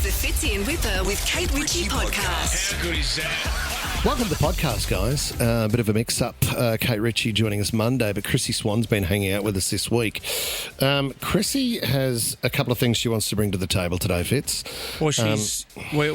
is the Fitzy and Whipper with Kate Ritchie podcast. How good is that? Welcome to the podcast, guys. A bit of a mix-up. Kate Ritchie joining us Monday, but Chrissie Swan's been hanging out with us this week. Chrissie has a couple of things she wants to bring to the table today, Fitz. Well,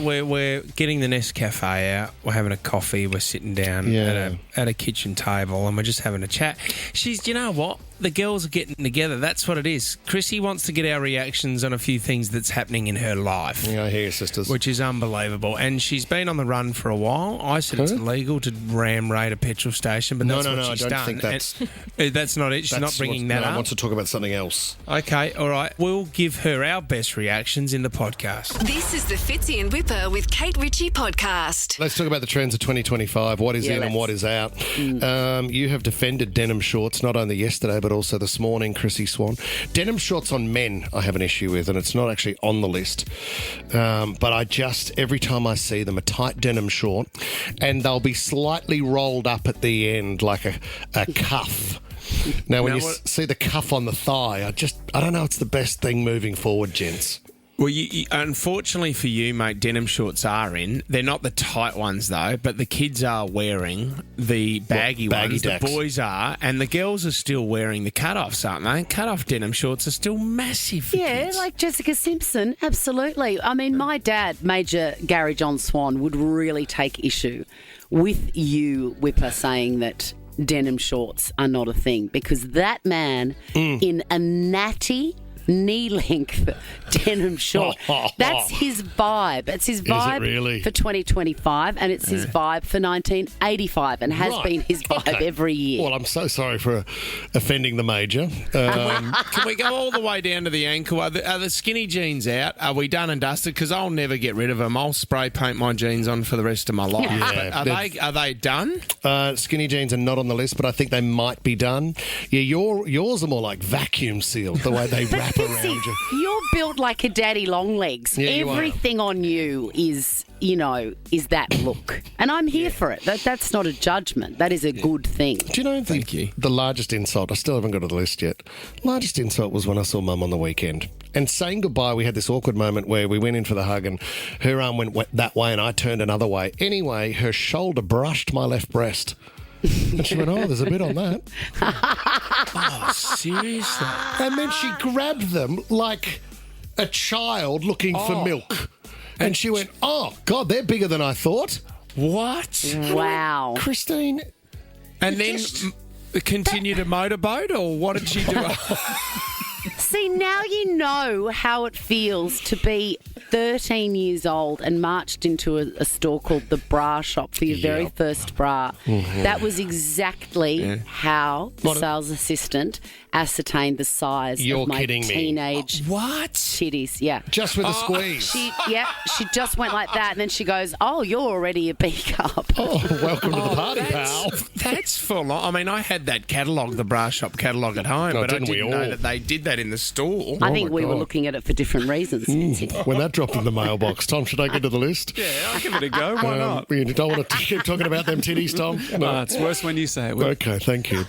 we're getting the Nescafe out. We're having a coffee. We're sitting down at a kitchen table, and we're just having a chat. You know what? The girls are getting together. That's what it is. Chrissie wants to get our reactions on a few things that's happening in her life. Yeah, I hear you, sisters. Which is unbelievable. And she's been on the run for a while. I said it's illegal to ram raid a petrol station, but that's what she's done. I don't think that's... that's not it. She's not bringing that up. I want to talk about something else. Okay, all right. We'll give her our best reactions in the podcast. This is the Fitzy and Whipper with Kate Ritchie podcast. Let's talk about the trends of 2025, what is in and what is out. You have defended denim shorts, not only yesterday, but also this morning, Chrissie Swan. Denim shorts on men I have an issue with, and it's not actually on the list. But I just, every time I see them, a tight denim short, and they'll be slightly rolled up at the end like a cuff. Now, when you see the cuff on the thigh, I don't know, it's the best thing moving forward, gents. Well, unfortunately for you, mate, denim shorts are in. They're not the tight ones, though, but the kids are wearing the baggy ones. Dacks. The boys are, and the girls are still wearing the cut-offs, aren't they? Cut-off denim shorts are still massive for kids. Yeah, like Jessica Simpson, absolutely. I mean, my dad, Major Gary John Swan, would really take issue with you, Whipper, saying that denim shorts are not a thing, because that man in a natty knee-length denim short. That's his vibe. It's his vibe for 2025, and it's his vibe for 1985, and has been his vibe every year. Well, I'm so sorry for offending the Major. Can we go all the way down to the ankle? Are the skinny jeans out? Are we done and dusted? Because I'll never get rid of them. I'll spray paint my jeans on for the rest of my life. Yeah, are they done? Skinny jeans are not on the list, but I think they might be done. Yeah, yours are more like vacuum sealed, the way they wrap around you. You're built like a daddy long legs. Yeah, everything on you is that look. And I'm here for it. That's not a judgment. That is a good thing. Do you know the largest insult, I still haven't got to the list yet, largest insult was when I saw Mum on the weekend. And saying goodbye, we had this awkward moment where we went in for the hug and her arm went that way and I turned another way. Anyway, her shoulder brushed my left breast. And she went, there's a bit on that. Oh, seriously? And then she grabbed them like a child looking for milk. And she went, God, they're bigger than I thought. What? Wow. Christine. And then continue to motorboat, or what did she do? See, now you know how it feels to be 13 years old and marched into a store called the Bra Shop for your very first bra. Mm-hmm. That was exactly how the sales assistant ascertained the size of my teenage titties. Yeah. Just with a squeeze. She just went like that, and then she goes, you're already a B-cup. Welcome to the party, pal. That's full on. I mean, I had that catalogue, the Bra Shop catalogue at home, but I didn't know that they did that in the store. I think we were looking at it for different reasons. When that dropped in the mailbox, Tom, should I get to the list? Yeah, I'll give it a go. Why not? You don't want to keep talking about them titties, Tom? No, it's worse when you say it. Okay, thank you.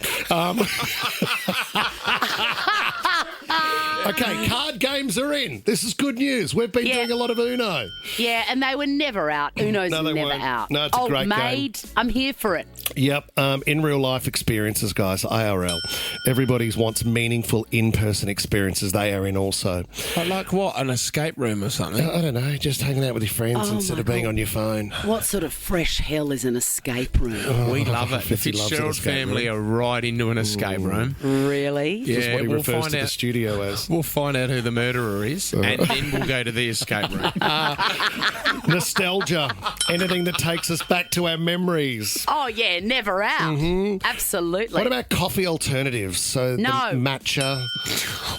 Okay, card games are in. This is good news. We've been doing a lot of Uno. Yeah, and they were never out. Uno's never out. No, it's a great game. I'm here for it. Yep. In real life experiences, guys, IRL. Everybody wants meaningful in-person experiences. They are in also. But like what? An escape room or something? I don't know. Just hanging out with your friends instead of being on your phone. What sort of fresh hell is an escape room? We love it. The Fitzgerald family are right into an escape room. Really? Yeah, that's what he refers to the studio as. We'll find out who the murderer is, and then we'll go to the escape room. Nostalgia. Anything that takes us back to our memories. Oh, yeah, never out. Mm-hmm. Absolutely. What about coffee alternatives? So no. The matcha.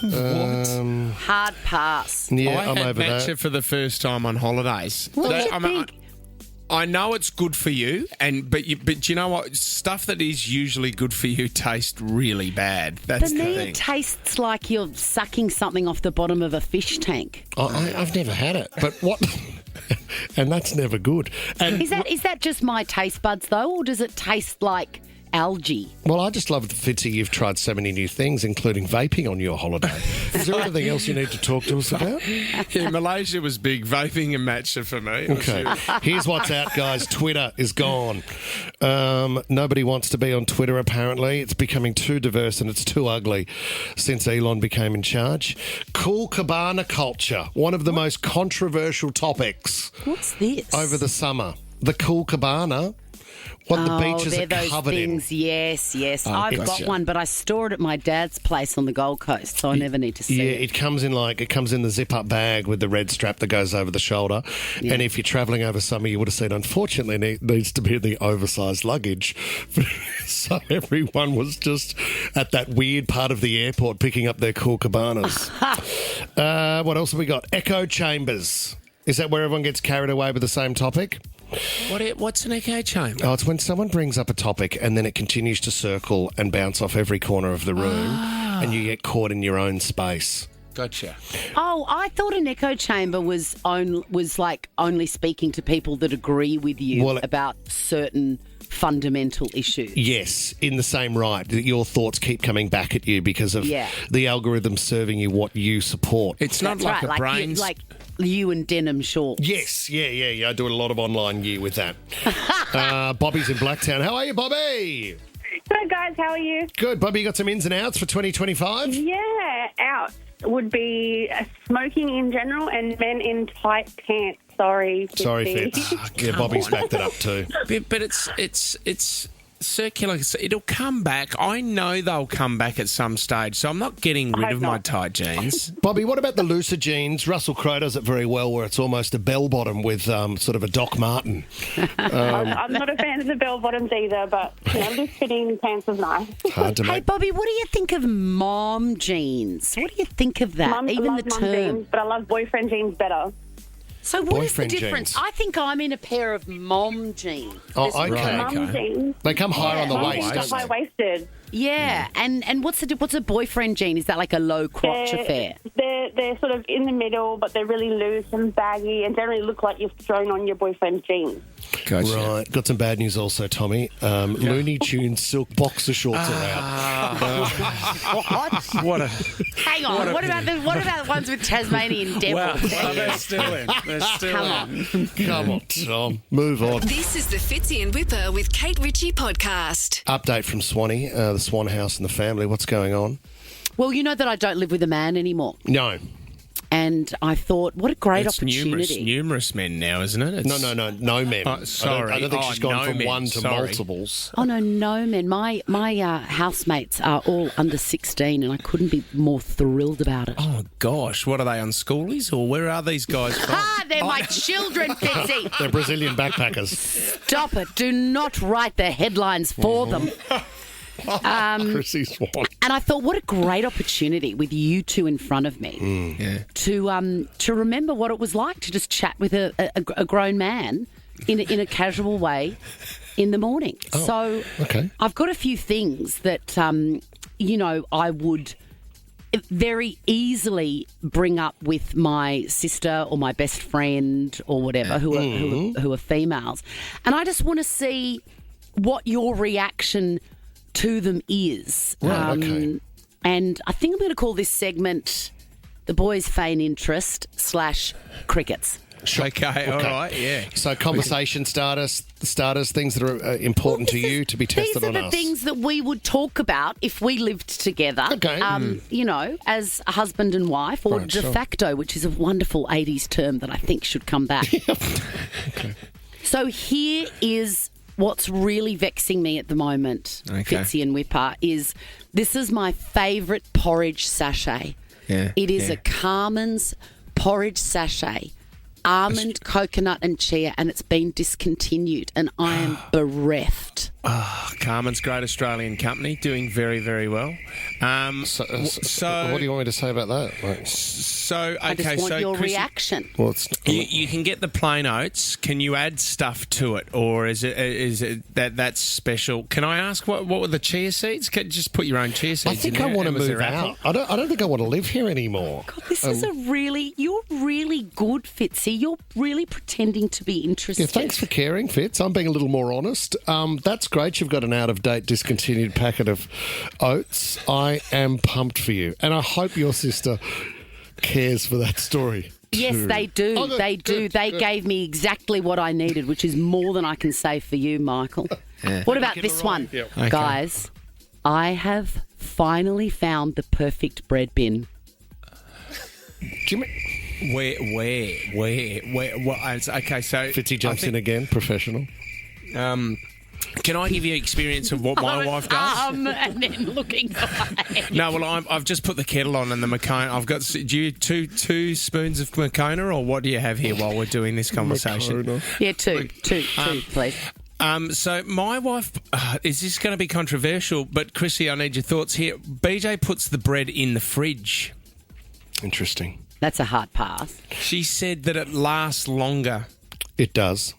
What? Hard pass. Yeah, I'm over matcha that. for the first time on holidays. Well, I know it's good for you, but you know what? Stuff that is usually good for you tastes really bad. That's the thing. For me, it tastes like you're sucking something off the bottom of a fish tank. I've never had it, but what? And that's never good. And is that just my taste buds though, or does it taste like algae. Well, I just love, Fitzy, you've tried so many new things, including vaping on your holiday. Is there anything else you need to talk to us about? Yeah, Malaysia was big. Vaping and matcha for me. Okay. Here's what's out, guys. Twitter is gone. Nobody wants to be on Twitter, apparently. It's becoming too diverse and it's too ugly since Elon became in charge. Cool cabana culture, one of the most controversial topics. What's this? Over the summer. The cool cabana. What the beaches they're are those covered things. in. Yes. Oh, I've gotcha. got one, but I store it at my dad's place on the Gold Coast, so I never need to see Yeah, it. it comes in the zip-up bag with the red strap that goes over the shoulder. Yeah. And if you're travelling over summer, you would have seen, unfortunately, it needs to be the oversized luggage. So everyone was just at that weird part of the airport picking up their cool cabanas. What else have we got? Echo chambers. Is that where everyone gets carried away with the same topic? What's an echo chamber? Oh, it's when someone brings up a topic and then it continues to circle and bounce off every corner of the room and you get caught in your own space. Gotcha. Oh, I thought an echo chamber was like only speaking to people that agree with you about certain fundamental issues. Yes, in the same right. Your thoughts keep coming back at you because of the algorithm serving you what you support. It's not like a brain... Like you and denim shorts. Yes, yeah. I do a lot of online gear with that. Bobby's in Blacktown. How are you, Bobby? Good, guys. How are you? Good. Bobby, you got some ins and outs for 2025? Yeah, out would be smoking in general and men in tight pants. Sorry, Fitz. Yeah, Bobby's backed it up too. But it's circular. It'll come back. I know they'll come back at some stage, so I'm not getting rid of my tight jeans. Bobby, what about the looser jeans? Russell Crowe does it very well, where it's almost a bell bottom with sort of a Doc Marten. I'm not a fan of the bell bottoms either, but loose fitting pants is nice. Hard to Hey, make. Bobby, what do you think of mom jeans? What do you think of that? I love mum jeans, but I love boyfriend jeans better. So what is the Boyfriend difference? jeans. I think I'm in a pair of mom jeans. Oh, okay. Mum jeans. They come higher on the Mum waist, jeans don't are they? high-waisted. Yeah, and what's a boyfriend jean? Is that like a low crotch affair? They're sort of in the middle, but they're really loose and baggy and generally look like you've thrown on your boyfriend's jeans. Gotcha. Right. Got some bad news also, Tommy. Looney Tunes silk boxer shorts are out. What a... Hang on, what about the ones with Tasmanian devils? Well, they're still in. They're still in. Come on, Tom. Move on. This is the Fitzy and Whipper with Kate Ritchie podcast. Update from Swanee, the Swan House and the family. What's going on? Well, you know that I don't live with a man anymore. No. And I thought, what a great It's opportunity. numerous men now, isn't it? No men. Oh, sorry. I don't think she's gone no from men. one to Sorry. multiples. Oh, no, man. My housemates are all under 16 and I couldn't be more thrilled about it. Oh, gosh. What are they, on schoolies? Or where are these guys from? They're my children, Fitzy. They're Brazilian backpackers. Stop it. Do not write the headlines for them. Chrissie Swan. And I thought, what a great opportunity with you two in front of me to remember what it was like to just chat with a grown man in a casual way in the morning. So okay. I've got a few things that, I would very easily bring up with my sister or my best friend or whatever who are females. And I just want to see what your reaction to them is. Right, okay. And I think I'm going to call this segment The Boys Feign Interest / Crickets. Okay, all right, yeah. So conversation starters, things that are important to you to be tested on us. These are the things that we would talk about if we lived together. Okay. As a husband and wife, or de facto, which is a wonderful 80s term that I think should come back. Okay. So here is what's really vexing me at the moment, Fitzy and Whipper, this is my favourite porridge sachet. Yeah, It is a Carmen's porridge sachet. Almond, coconut and chia, and it's been discontinued, and I am bereft. Carmen's great Australian company, doing very, very well. So what do you want me to say about that? I just want your Chrissy, reaction. Well, you can get the plain oats. Can you add stuff to it, or is it that's special? Can I ask what were the chia seeds? Just put your own chia seeds. I think in I there. want to Was move there apple? out. I don't think I want to live here anymore. God, this is you're really good, Fitzy. You're really pretending to be interested. Yeah, thanks for caring, Fitz. I'm being a little more honest. That's great. great you've got an out-of-date, discontinued packet of oats. I am pumped for you. And I hope your sister cares for that story. Yes, they do. Oh, good, they do. good, They good. gave me exactly what I needed, which is more than I can say for you, Michael. What about this one? Yep. Okay. Guys, I have finally found the perfect bread bin. Jimmy. Where? What? Okay, so Fitzy jumps in again, professional. Can I give you experience of what my wife does? And then looking away. No, well, I've just put the kettle on and the Makona. I've got two spoons of Makona, or what do you have here while we're doing this conversation? Makona. Yeah, two, please. So my wife, is this going to be controversial? But Chrissy, I need your thoughts here. BJ puts the bread in the fridge. Interesting. That's a hard pass. She said that it lasts longer, It does.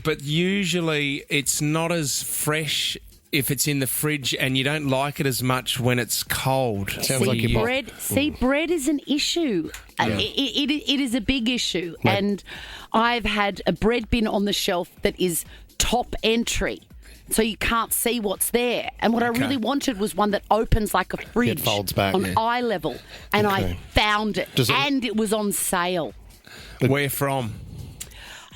but usually it's not as fresh if it's in the fridge, and you don't like it as much when it's cold. Sounds like your bread is an issue. It is a big issue. Mate. And I've had a bread bin on the shelf that is top entry. So you can't see what's there. And what I really wanted was one that opens like a fridge. It folds back. On Yeah. eye level. And I found it. Does it- And it was on sale. Where from?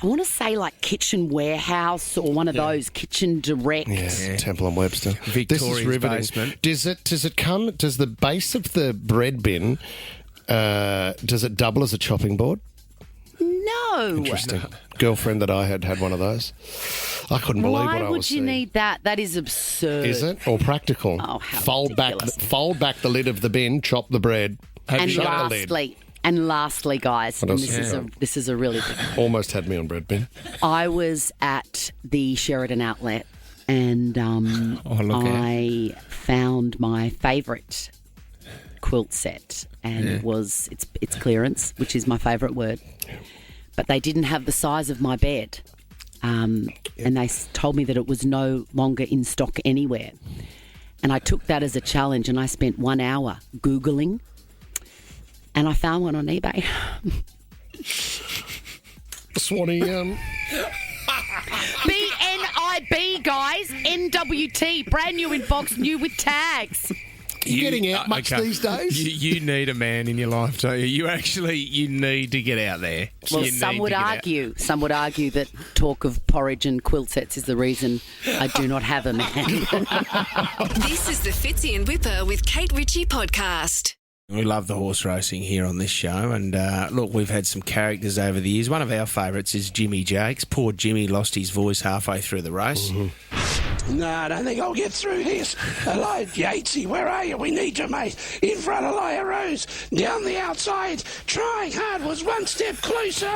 I want to say like Kitchen Warehouse or one of those, Kitchen Direct. Yeah, Temple and Webster. Victoria's This is riveting. basement. Does the base of the bread bin, does it double as a chopping board? No. Interesting. Girlfriend that I had one of those. I couldn't believe what I Why was would you seeing. need that? That is absurd. Is it? Or practical? Oh, how fold ridiculous. back the lid of the bin, chop the bread, And shut the lid. lastly, guys, What and else? this is a really good one. Almost had me on bread bin. I was at the Sheridan Outlet and look I found my favourite quilt set, and it's clearance, which is my favourite word. But they didn't have the size of my bed, and they told me that it was no longer in stock anywhere. And I took that as a challenge, and I spent 1 hour Googling, and I found one on eBay. Swanee, BNIB, guys. NWT. Brand new in box, new with tags. you getting out much these days? You need a man in your life, don't you? You need to get out there. Well, You some need would to get out. argue that talk of porridge and quilt sets is the reason I do not have a man. This is the Fitzy and Whipper with Kate Ritchie podcast. We love the horse racing here on this show, and look, we've had some characters over the years. One of our favourites is Jimmy Jakes. Poor Jimmy lost his voice halfway through the race. No, I don't think I'll get through this. Hello, Yatesy, where are you? We need you, mate. In front of Leia Rose, down the outside, trying hard, was one step closer.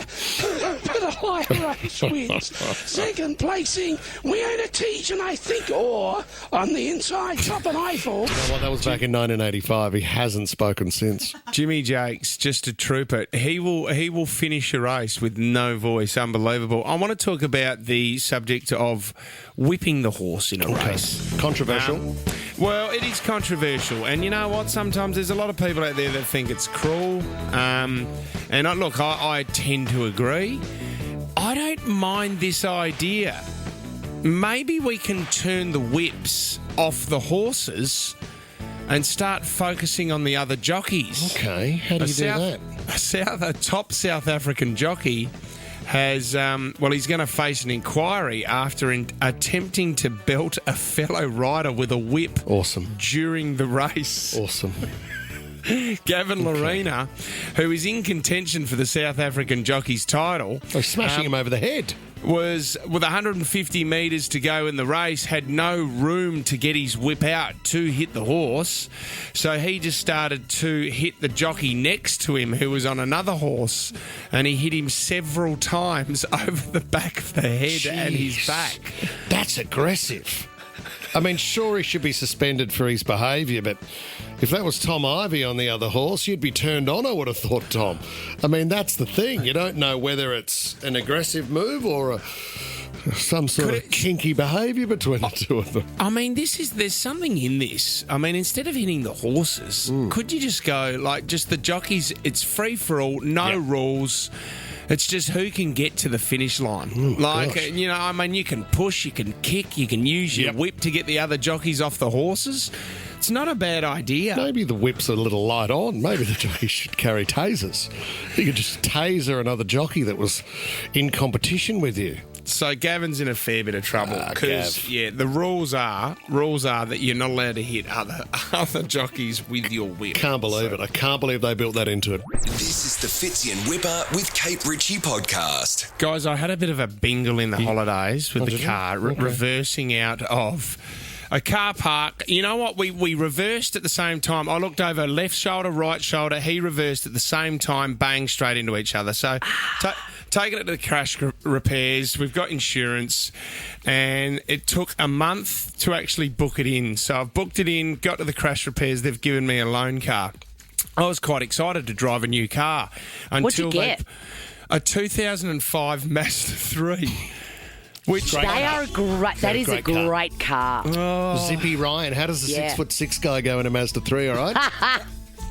But Leia Rose wins. Second placing, we own a Teach, and I think, or on the inside, top an Eiffel. You know what, that was back in 1985. He hasn't spoken since. Jimmy Jakes, just a trooper. He will finish a race with no voice. Unbelievable. I want to talk about the subject of whipping the horse in a race. Controversial. Well, it is controversial, and you know what? Sometimes there's a lot of people out there that think it's cruel. I tend to agree. I don't mind this idea. Maybe we can turn the whips off the horses and start focusing on the other jockeys. Okay, how do you do that? A top South African jockey has, he's going to face an inquiry after attempting to belt a fellow rider with a whip. Awesome. During the race. Awesome. Gavin Lorena, who is in contention for the South African jockey's title, Oh, smashing him over the head. was with 150 metres to go in the race, had no room to get his whip out to hit the horse. So he just started to hit the jockey next to him, who was on another horse, and he hit him several times over the back of the head and his back. That's aggressive. I mean, sure, he should be suspended for his behaviour, but if that was Tom Ivey on the other horse, you'd be turned on, I would have thought, Tom. I mean, that's the thing. You don't know whether it's an aggressive move or some sort of kinky behaviour between the two of them. I mean, there's something in this. I mean, instead of hitting the horses, could you just go, like, just the jockeys, it's free for all, no rules. It's just who can get to the finish line. gosh. You can push, you can kick, you can use your whip to get the other jockeys off the horses. It's not a bad idea. Maybe the whip's a little light on. Maybe the jockey should carry tasers. You could just taser another jockey that was in competition with you. So Gavin's in a fair bit of trouble because the rules are that you're not allowed to hit other jockeys with your whip. Can't believe it. I can't believe they built that into it. This is the Fitzy and Whipper with Kate Ritchie podcast. Guys, I had a bit of a bingle in the holidays with the car, reversing out of a car park. You know what? We reversed at the same time. I looked over left shoulder, right shoulder. He reversed at the same time, bang, straight into each other. So taking it to the crash repairs. We've got insurance, and it took a month to actually book it in. So I've booked it in, got to the crash repairs. They've given me a loan car. I was quite excited to drive a new car. What'd you get? A 2005 Mazda 3. Which That is a great car. Zippy Ryan, how does the 6'6" guy go in a Mazda 3, all right?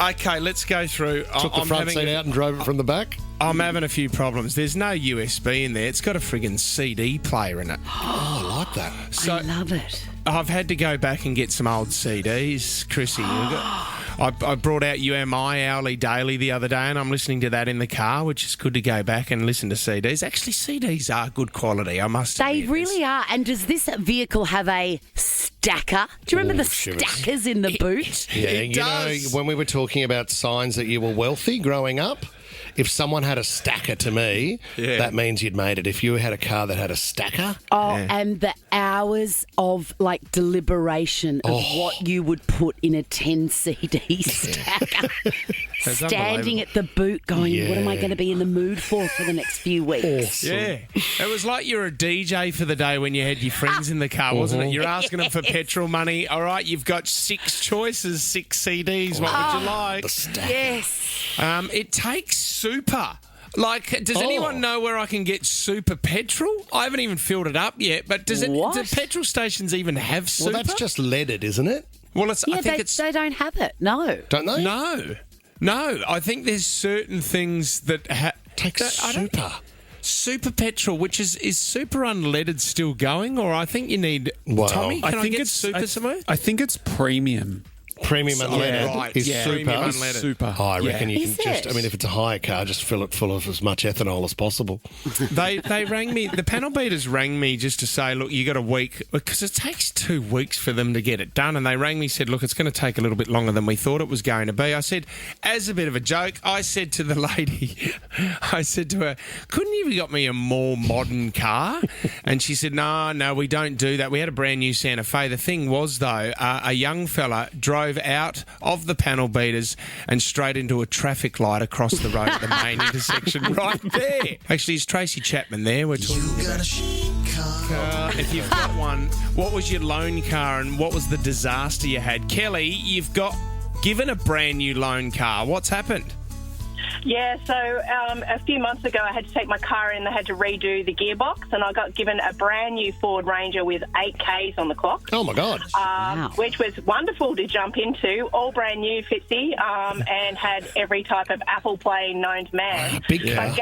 Okay, let's go through. Took the front seat out and drove it from the back? I'm having a few problems. There's no USB in there. It's got a friggin' CD player in it. Oh, I like that. So I love it. I've had to go back and get some old CDs, Chrissy. I brought out UMI Hourly Daily the other day, and I'm listening to that in the car, which is good to go back and listen to CDs. Actually, CDs are good quality, I must admit. They really are. And does this vehicle have a stacker? Do you remember the stackers in the boot? Yeah, It does. when we were talking about signs that you were wealthy growing up, if someone had a stacker to me, that means you'd made it. If you had a car that had a stacker... And the hours of, deliberation of what you would put in a 10 CD stacker. Standing at the boot going, what am I going to be in the mood for the next few weeks? Awesome. Yeah. It was like you're a DJ for the day when you had your friends in the car, wasn't it? You're asking them for petrol money. All right, you've got 6 choices, 6 CDs. What would you like? The stacker. Yes. It takes super. Does anyone know where I can get super petrol? I haven't even filled it up yet, but do petrol stations even have super? Well, that's just leaded, isn't it? Well, they don't have it. No. Don't they? No. I think there's certain things that Take super. Super petrol, which is super unleaded, still going, or I think you need. Wow. Tommy, can I think get it's super somewhere? I think it's premium. Premium unleaded right, is yeah. super. Premium unleaded. Super. Oh, I reckon you Is can just... it? I mean, if it's a hire car, just fill it full of as much ethanol as possible. They rang me. The panel beaters rang me just to say, look, you got a week, because it takes 2 weeks for them to get it done. And they rang me, said, look, it's going to take a little bit longer than we thought it was going to be. I said, as a bit of a joke, I said to the lady, I said to her, couldn't you have got me a more modern car? And she said, no, we don't do that. We had a brand new Santa Fe. The thing was, though, a young fella drove out of the panel beaters and straight into a traffic light across the road at the main intersection right there. Actually, it's Tracy Chapman there. We're talking about if you've got one, what was your loan car and what was the disaster you had? Kelly, you've got given a brand new loan car. What's happened? Yeah, so a few months ago I had to take my car in. They had to redo the gearbox, and I got given a brand new Ford Ranger with 8 Ks on the clock. Oh, my God. Which was wonderful to jump into, all brand new, Fitzy, and had every type of Apple Play known to man. Big car.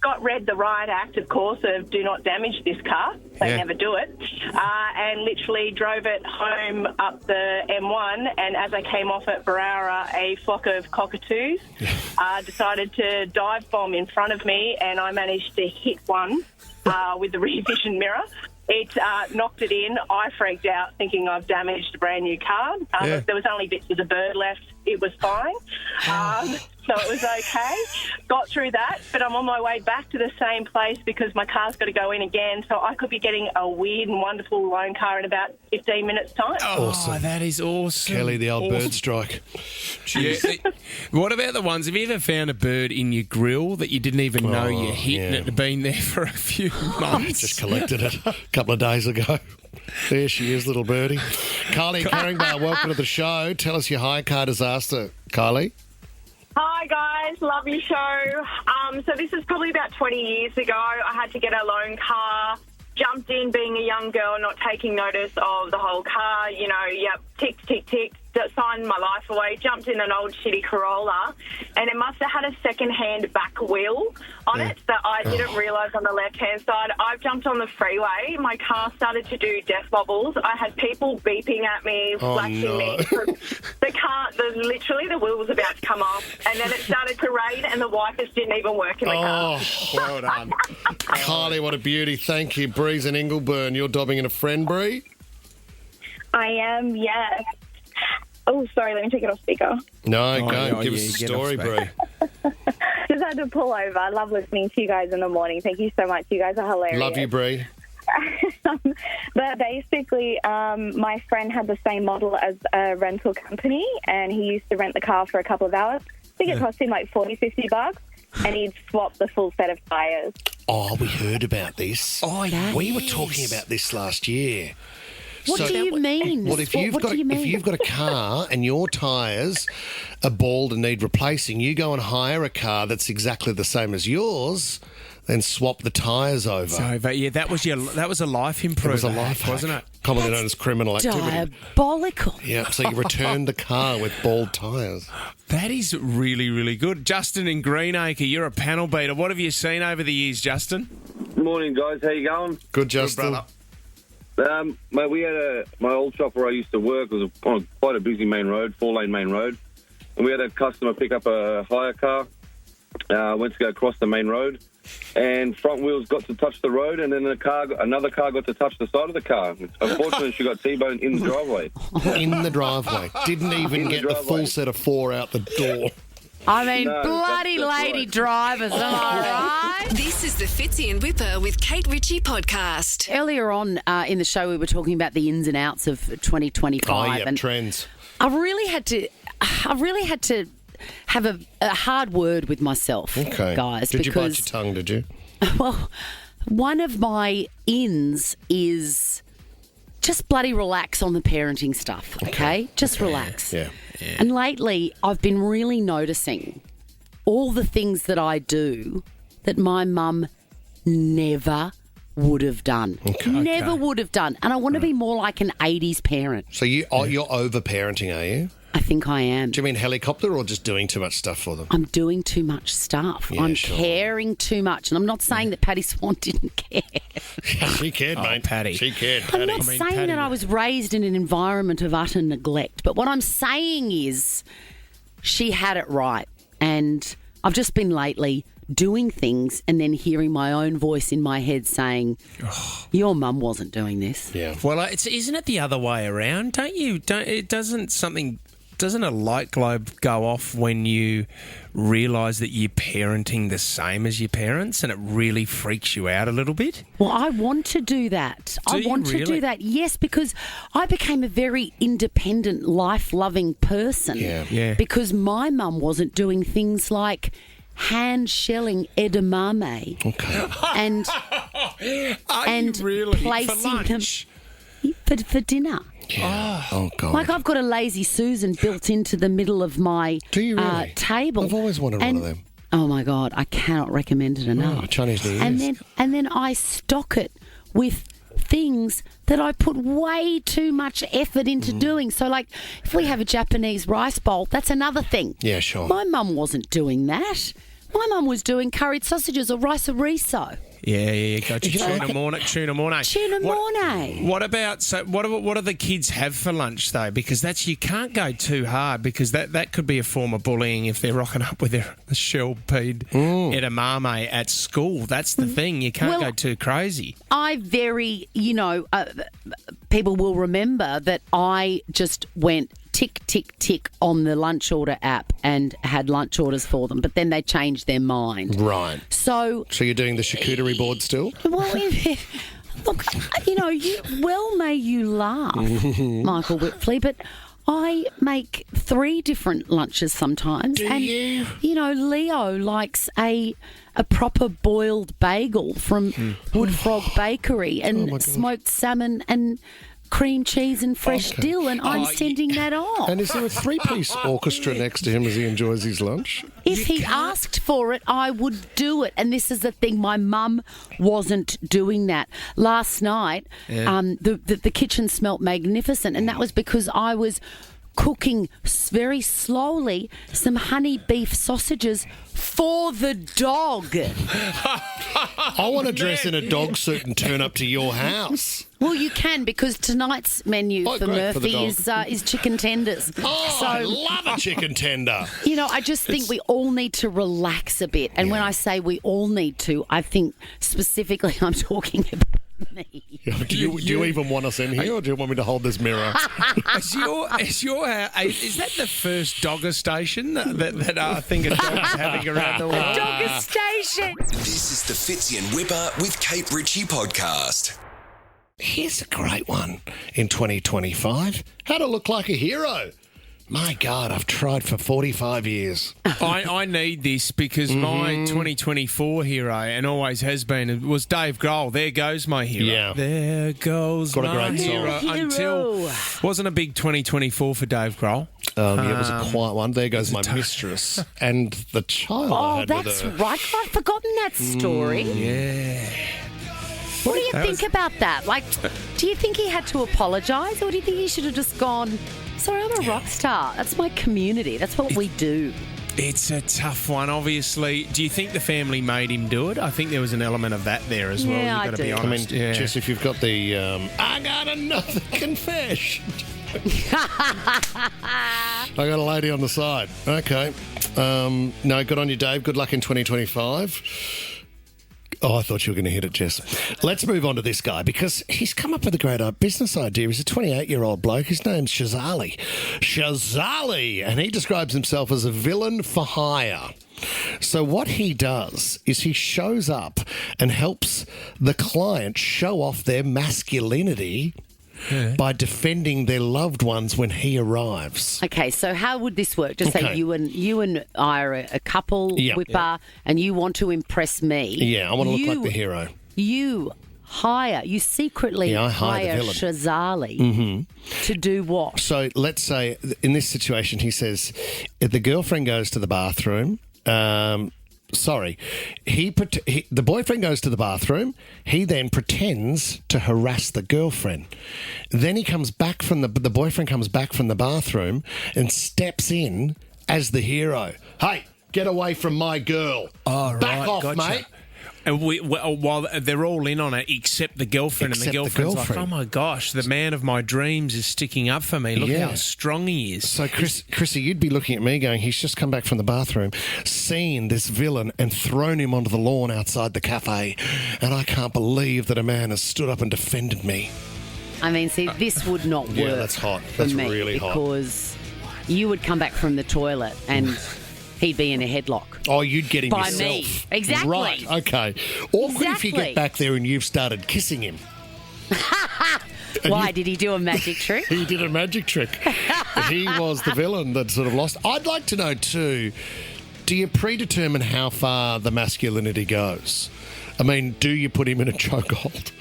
Got read the riot act, of course, of do not damage this car. They never do it. And literally drove it home up the M1, and as I came off at Barara, a flock of cockatoos decided to dive bomb in front of me, and I managed to hit one with the rear vision mirror. It knocked it in. I freaked out thinking I've damaged a brand new car. There was only bits of the bird left. It was fine. So it was okay. Got through that, but I'm on my way back to the same place because my car's got to go in again. So I could be getting a weird and wonderful loan car in about 15 minutes' time. Oh, Awesome. that is awesome. Kelly, the old bird strike. Yeah. What about the ones, have you ever found a bird in your grill that you didn't even know you hit and it had been there for a few months? Just collected it a couple of days ago. There she is, little birdie. Kylie Carringbar, welcome to the show. Tell us your hire car disaster, Kylie. Hi guys, love your show. So this is probably about 20 years ago. I had to get a loan car, jumped in being a young girl, not taking notice of the whole car, tick, tick, tick, signed my life away, jumped in an old shitty Corolla, and it must have had a second-hand back wheel on it that I didn't realise on the left-hand side. I've jumped on the freeway. My car started to do death bobbles. I had people beeping at me, flashing me. The car, literally the wheel was about to come off, and then it started to rain, and the wipers didn't even work in the car. Well done. Carly, what a beauty. Thank you. Bree's in Ingleburn. You're dobbing in a friend, Bree? I am, yes. Oh, sorry, let me take it off speaker. No, go. Give us a story, Bree. Just had to pull over. I love listening to you guys in the morning. Thank you so much. You guys are hilarious. Love you, Bree. But basically, my friend had the same model as a rental company, and he used to rent the car for a couple of hours. I think it cost him like $40-$50, and he'd swap the full set of tyres. Oh, we heard about this. Oh, yeah. We were talking about this last year. What do you mean? Well, if you've got a car and your tyres are bald and need replacing, you go and hire a car that's exactly the same as yours, then swap the tyres over. That was a life improver. It was a life hack, wasn't it? Commonly known as criminal activity. Diabolical. Yeah, so you returned the car with bald tyres. That is really, really good. Justin in Greenacre, you're a panel beater. What have you seen over the years, Justin? Morning, guys. How you going? Good, Justin. Good, mate, we had my old shop where I used to work was on quite a busy main road, 4-lane main road, and we had a customer pick up a hire car. Went to go across the main road, and front wheels got to touch the road, and then another car got to touch the side of the car. Unfortunately, she got T-boned in the driveway. In the driveway. Didn't even get the full set of 4 out the door. I mean, bloody lady right. Drivers, am I right? This is the Fitzy and Whipper with Kate Ritchie podcast. Earlier on in the show, we were talking about the ins and outs of 2025. Oh, yeah, and trends. I really had to have a hard word with myself, guys. Did you bite your tongue, did you? Well, one of my ins is just bloody relax on the parenting stuff, okay? Just relax. Yeah. And lately, I've been really noticing all the things that I do that my mum never would have done. Never would have done. And I want to be more like an 80s parent. So you're over-parenting, are you? I think I am. Do you mean helicopter or just doing too much stuff for them? I'm doing too much stuff. Yeah, I'm sure. caring too much. And I'm not saying that Patty Swan didn't care. She cared, mate. Patty. She cared, I'm Patty. not saying that I was raised in an environment of utter neglect. But what I'm saying is she had it right. And I've just been lately doing things and then hearing my own voice in my head saying, your mum wasn't doing this. Yeah. Well, isn't it the other way around? Doesn't a light globe go off when you realise that you're parenting the same as your parents and it really freaks you out a little bit? Well, I want to do that. Do you to do that, yes, because I became a very independent, life-loving person. Yeah. Because my mum wasn't doing things like hand-shelling edamame and really? placing For lunch? them for dinner. Yeah. Oh, God. Like I've got a lazy Susan built into the middle of my table. I've always wanted one of them. Oh, my God. I cannot recommend it enough. Oh, Chinese New Year's. And then I stock it with things that I put way too much effort into doing. So, like, if we have a Japanese rice bowl, that's another thing. Yeah, sure. My mum wasn't doing that. My mum was doing curried sausages or rice riso. Yeah. Go to tuna morning. Tuna morning. What about what do the kids have for lunch though? Because you can't go too hard because that could be a form of bullying if they're rocking up with their shell-peed edamame at school. That's the thing. You can't go too crazy. People will remember that I just went tick, tick, tick on the lunch order app and had lunch orders for them, but then they changed their mind. Right. So you're doing the charcuterie board still? Well, look, may you laugh, Michael Whitfley, but I make 3 different lunches sometimes. Do you? Leo likes a proper boiled bagel from Wood Frog Bakery and smoked salmon and cream cheese and fresh dill, and I'm sending that off. And is there a 3-piece orchestra next to him as he enjoys his lunch? If he asked for it, I would do it. And this is the thing, my mum wasn't doing that. Last night, the kitchen smelt magnificent, and that was because I was cooking very slowly some honey beef sausages for the dog. I want to dress in a dog suit and turn up to your house. Well, you can, because tonight's menu for great for the Murphy dog. is chicken tenders. Oh, I love a chicken tender. You know, I just think we all need to relax a bit. And when I say we all need to, I think specifically I'm talking about me. Do you even want us in here, or do you want me to hold this mirror? Is that the first dogger station that I think a dog's having around the world? Dogger station. This is the Fitzy and Whipper with Kate Ritchie podcast. Here's a great one in 2025. How to look like a hero. My God, I've tried for 45 years. I need this because my 2024 hero, and always has been, was Dave Grohl. There goes my hero. Yeah. There goes Got a my great hero. song. Until wasn't a big 2024 for Dave Grohl. Yeah, it was a quiet one. There goes my mistress and the child I had with That's her. right. I've forgotten that story. Yeah. What do you think about that? Like, do you think he had to apologise, or do you think he should have just gone, sorry, I'm a rock star. That's my community. That's what we do. It's a tough one, obviously. Do you think the family made him do it? I think there was an element of that there as well. Yeah, You've got to be I honest. mean, Jess, if you've got the I got another confession. I got a lady on the side. Okay. No, good on you, Dave. Good luck in 2025. Oh, I thought you were going to hit it, Jess. Let's move on to this guy, because he's come up with a great business idea. He's a 28-year-old bloke. His name's Shazali. And he describes himself as a villain for hire. So what he does is he shows up and helps the client show off their masculinity by defending their loved ones when he arrives. Okay, so how would this work? Just say you and I are a couple, Whipper, and you want to impress me. Yeah, I want to look like the hero. You secretly hire the villain. Shazali to do what? So let's say in this situation, he says, if the girlfriend goes to the bathroom, the boyfriend goes to the bathroom. He then pretends to harass the girlfriend. Then he comes back from the boyfriend comes back from the bathroom and steps in as the hero. Hey, get away from my girl. Oh, Back off, gotcha. mate. And while they're all in on it, except the girlfriend, and the girlfriend's like, oh my gosh, the man of my dreams is sticking up for me. Look how strong he is. So, Chrissy, you'd be looking at me going, he's just come back from the bathroom, seen this villain and thrown him onto the lawn outside the cafe, and I can't believe that a man has stood up and defended me. I mean, see, this would not work. Yeah, that's hot. That's for me, really hot. Because you would come back from the toilet and he'd be in a headlock. Oh, you'd get him by yourself. Me. Exactly. Right, okay. Awkward if you get back there and you've started kissing him. Why? Did he do a magic trick? He did a magic trick. He was the villain that sort of lost. I'd like to know, too, do you predetermine how far the masculinity goes? I mean, do you put him in a chokehold?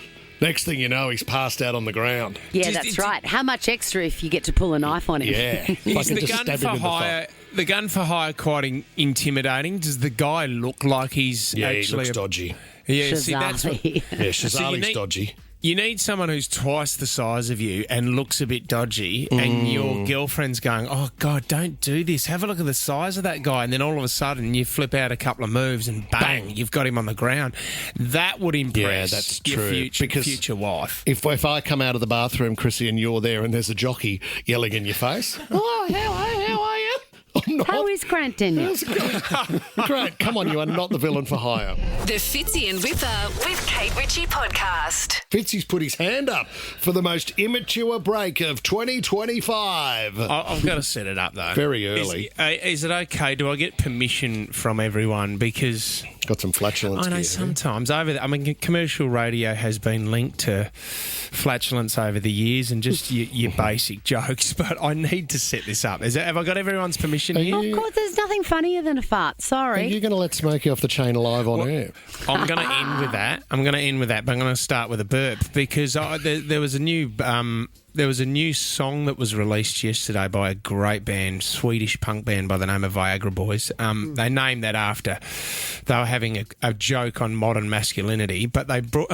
Next thing you know, he's passed out on the ground. Yeah, that's right. How much extra if you get to pull a knife on him? Yeah. Is the gun for hire quite intimidating? Does the guy look like he's actually... he looks dodgy. Yeah, see, that's what... Yeah, Shazali's dodgy. You need someone who's twice the size of you and looks a bit dodgy, and your girlfriend's going, oh, God, don't do this. Have a look at the size of that guy. And then all of a sudden you flip out a couple of moves and bang, you've got him on the ground. That would impress your future wife. If I come out of the bathroom, Chrissy, and you're there and there's a jockey yelling in your face, oh, how are you? How is Grant Denyer? Grant, come on, you are not the villain for hire. The Fitzy and Whipper with Kate Ritchie podcast. Fitzy's put his hand up for the most immature break of 2025. I've got to set it up, though. Very early. Is it okay? Do I get permission from everyone? Because... Got some flatulence. I know sometimes commercial radio has been linked to flatulence over the years and just your basic jokes, but I need to set this up. Have I got everyone's permission here? Of course, there's nothing funnier than a fart. Sorry. Are you going to let Smokey off the chain live on air? I'm going to end with that. But I'm going to start with a burp because there was a new there was a new song that was released yesterday by a great band, Swedish punk band by the name of Viagra Boys. They named that after they were having a joke on modern masculinity, but they brought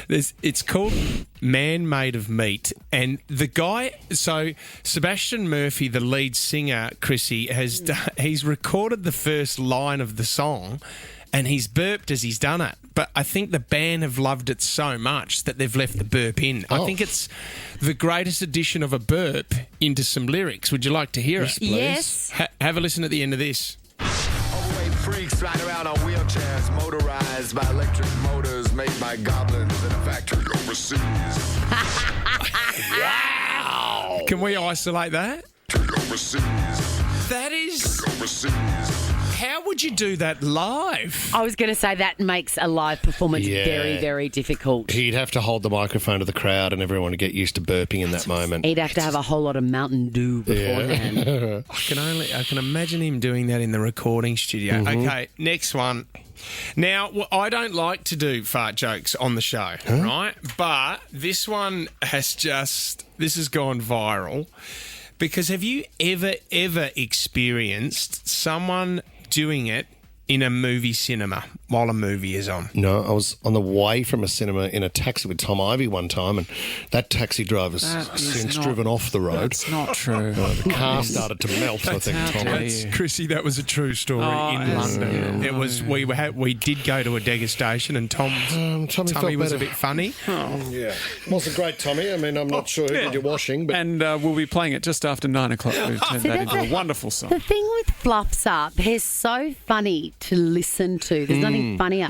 it's called Man Made of Meat, and the guy, so Sebastian Murphy, the lead singer, Chrissy, he's recorded the first line of the song and he's burped as he's done it. But I think the band have loved it so much that they've left the burp in. I think it's the greatest addition of a burp into some lyrics. Would you like to hear it? Yes. Have a listen at the end of this. Overweight freaks ride around on wheelchairs, motorized by electric motors made by goblins in a factory overseas. Wow. Can we isolate that? Overseas. That is... Overseas. How would you do that live? I was going to say that makes a live performance very, very difficult. He'd have to hold the microphone to the crowd and everyone would get used to burping in that moment. He'd have to have a whole lot of Mountain Dew beforehand. I can imagine him doing that in the recording studio. Okay, next one. Now, I don't like to do fart jokes on the show, right? But this one this has gone viral. Because have you ever experienced someone doing it in a movie cinema while a movie is on? No, I was on the way from a cinema in a taxi with Tom Ivey one time, and that taxi driver's since driven off the road. That's not true. The car started to melt, I think, Tom. Chrissy, that was a true story in London. It was. We did go to a degustation, and Tom's tummy was a bit funny. Yeah, wasn't great, Tommy. I mean, I'm not sure who did your washing, but and we'll be playing it just after 9 o'clock. We've turned that into a wonderful song. The thing with Fluffs Up, they're so funny to listen to. There's nothing funnier.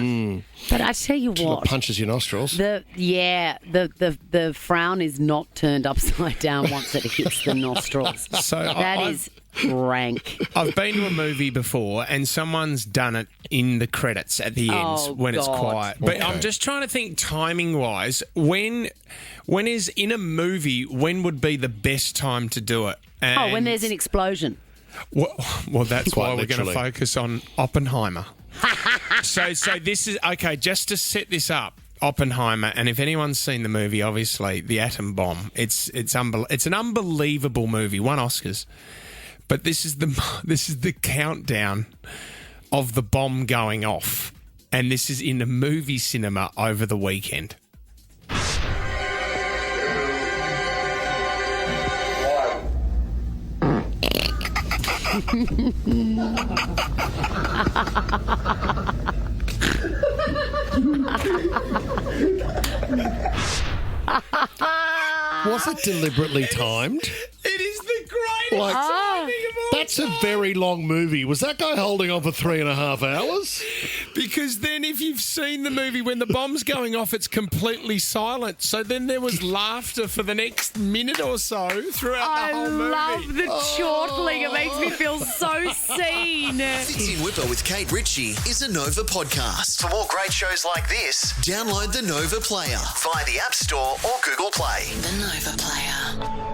But I tell you what, it punches your nostrils. The frown is not turned upside down once it hits the nostrils. So that is rank. I've been to a movie before and someone's done it in the credits at the end when it's quiet. But I'm just trying to think timing wise, when is in a movie, when would be the best time to do it? And when there's an explosion. Well, that's why we're going to focus on Oppenheimer. So this is okay. Just to set this up, Oppenheimer, and if anyone's seen the movie, obviously the atom bomb. It's an unbelievable movie. Won Oscars, but this is the countdown of the bomb going off, and this is in a movie cinema over the weekend. Was it deliberately timed? It is the greatest timing of all That's a very long movie. Was that guy holding on for 3.5 hours? Because then if you've seen the movie, when the bomb's going off, it's completely silent. So then there was laughter for the next minute or so throughout the whole movie. I love the chortling. It makes me feel so seen. Fitzy and Whipper with Kate Ritchie is a Nova podcast. For more great shows like this, download the Nova Player via the App Store or Google Play. The Nova Player.